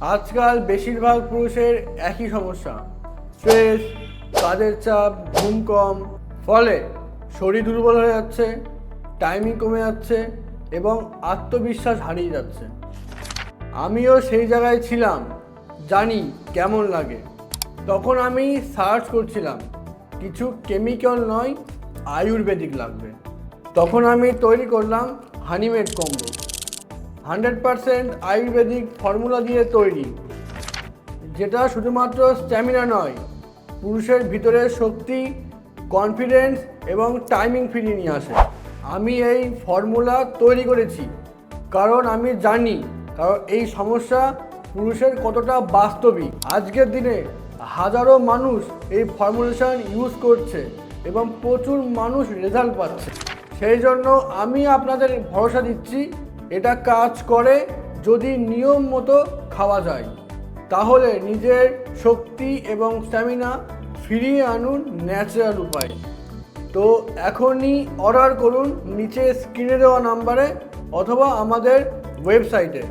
আজকাল বেশিরভাগ পুরুষের একই সমস্যা, স্ট্রেস, কাজের চাপ, ঘুম কম, ফলে শরীর দুর্বল হয়ে যাচ্ছে, টাইমিং কমে যাচ্ছে এবং আত্মবিশ্বাস হারিয়ে যাচ্ছে। আমিও সেই জায়গায় ছিলাম, জানি কেমন লাগে। তখন আমি সার্চ করছিলাম, কিছু কেমিক্যাল নয়, আয়ুর্বেদিক লাগবে। তখন আমি তৈরি করলাম হানিমেড কম্বো। 100% আয়ুর্বেদিক ফর্মুলা দিয়ে তৈরি, যেটা শুধুমাত্র স্ট্যামিনা নয়, পুরুষের ভিতরে শক্তি, কনফিডেন্স এবং টাইমিং ফিরিয়ে নিয়ে আসে। আমি এই ফর্মুলা তৈরি করেছি কারণ আমি জানি এই সমস্যা পুরুষের কতটা বাস্তবিক। আজকের দিনে হাজারো মানুষ এই ফর্মুলেশন ইউজ করছে এবং প্রচুর মানুষ রেজাল্ট পাচ্ছে। সেই জন্য আমি আপনাদের ভরসা দিচ্ছি, এটা কাজ করে যদি নিয়ম মতো খাওয়া যায়। তাহলে নিজের শক্তি এবং স্ট্যামিনা ফিরিয়ে আনুন ন্যাচারাল উপায়। তো এখনই অর্ডার করুন নিচে স্ক্রিনে দেওয়া নাম্বারে অথবা আমাদের ওয়েবসাইটে।